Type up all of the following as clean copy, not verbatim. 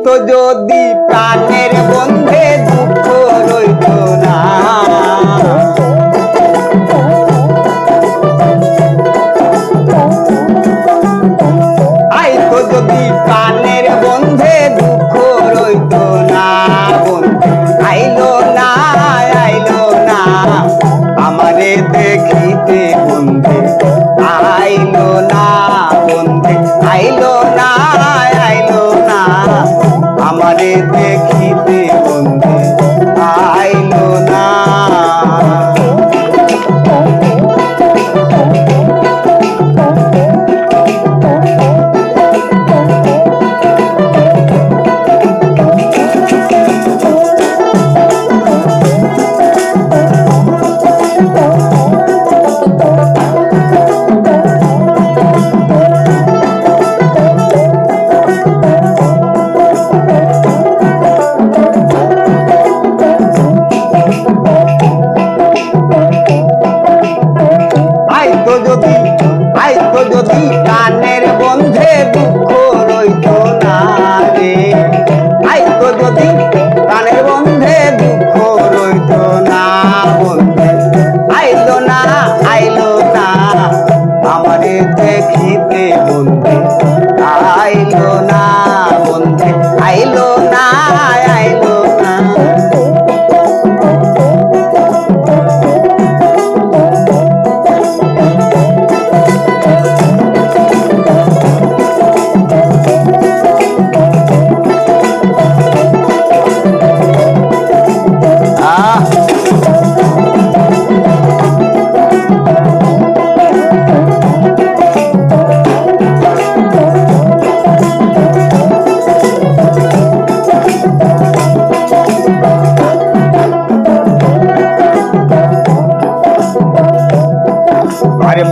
আইতো যদি প্রাণের বন্ধে দুঃখ রইত না। আইতো যদি প্রাণের বন্ধে দুঃখ রইত না। বন্ধে আইলো না, আইলো না আমারে দেখিতে। বন্ধে আইলো না, বন্ধে আইলো না, আইলো না আমারে দেখিতে। বন্ধে আইলো না। আইতো যদি প্রাণের বন্ধে দুঃখ রইত না রে। আইতো যদি প্রাণের বন্ধে দুঃখ রইত না। বন্ধে আইলো না, আইলো না আমারে দেখিতে। বন্ধে আইলো না, বন্ধে আইলো না, আইলো না।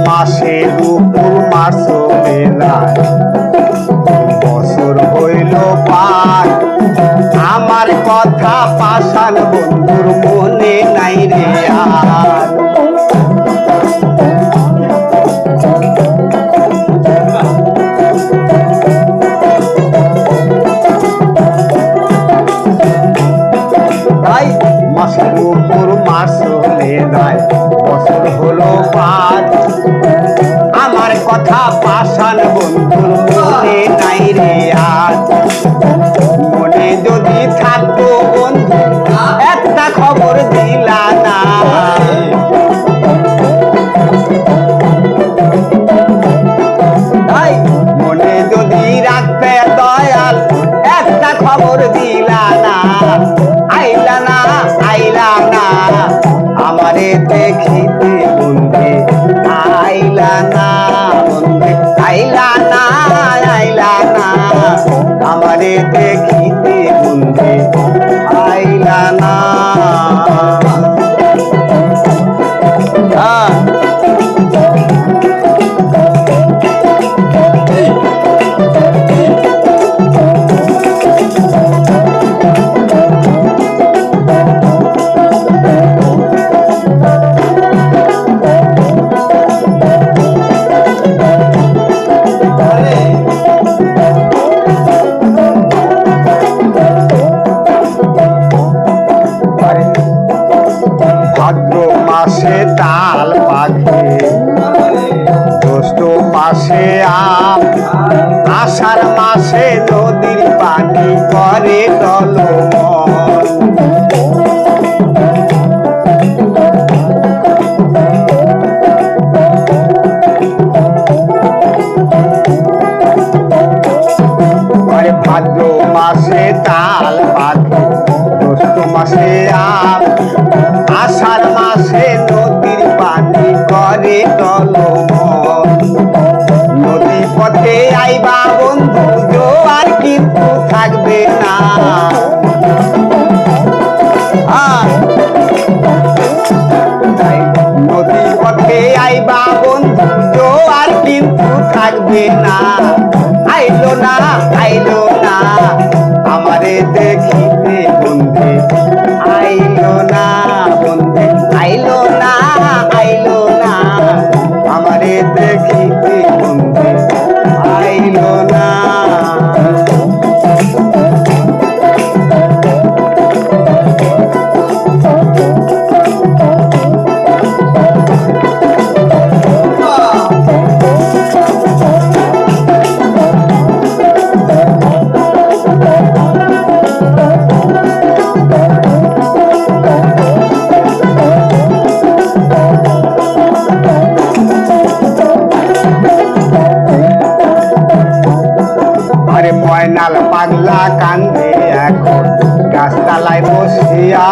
মাসের উপর মাস বেলায় বছর হইল পার। আমার কথা পাষাণ বন্ধুর মনে নাই রে আর। তাই মাসের উপর মাস হলে যায় বছর হলো পার। আমার কথা পাষাণ বন্ধুর মনে নাই রে আর। মনে যদি থাকতো বন্ধু একটা খবর দিলা না। তাই মনে যদি রাখতে দয়াল একটা খবর দিলা না। আইলা না, আইলা না আমারে দেখিতে। বন্ধে আইলা না, বন্ধে আইলা না, আইলা না আমারে দেখিতে। বন্ধে আইলা না। ভাদ্র মাসে তাল পাখে, জ্যৈষ্ঠ মাসে আম, আষাঢ় মাসে নদীর পানি করে টলমল। ভাদ্র মাসে তাল পাখে, জ্যৈষ্ঠ মাসে আম, আষাঢ় মাসে নদীর পানি করে টলমল। নদী পথে আইবা বন্ধু জোয়ার কিন্তু থাকবে না। নদী পথে আইবা বন্ধু জোয়ার কিন্তু থাকবে না। আইলো না, আইলো না আমারে দেখিতে। বন্ধে আইলো না, বন্ধে আইলো না, আইলো না আমারে দেখিতে। বন্ধে আইলো না। পাগলা কান্দে এখন গাছতলায় বসিয়া,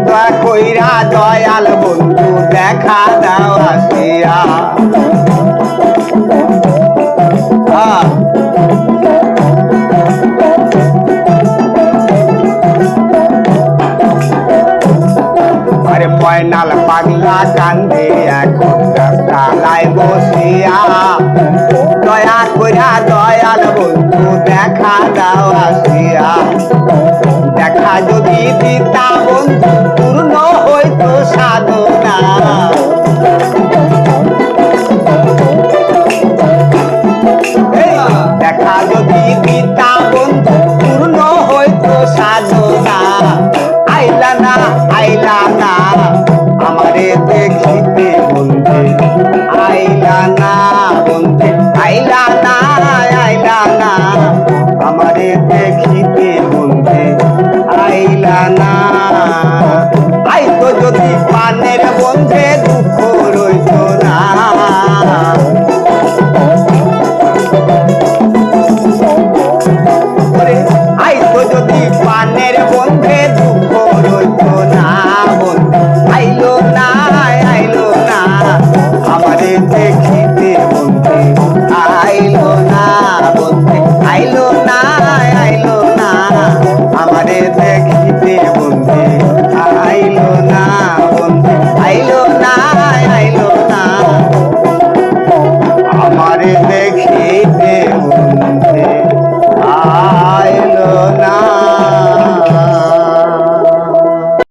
দয়া কইরা দয়াল বন্ধু দেখা দাও আসিয়া। আরে ময়নাল পাগলা কান্দে এখন গাছতলায় বসিয়া, দয়া কইরা দয়াল বন্ধু দেখা দাও আসিয়া। দেখা যদি দিতা বন্ধু পূর্ণ হইতো সাধনা, দেখা যদি দিতা বন্ধু পূর্ণ হইতো সাধনা। আইলা না আইলা না আমারে দেখিতে বন্ধে, আইলা না বন্ধে, আইলা না আইলা না আমারে দেখিতে বন্ধে, আইলা না।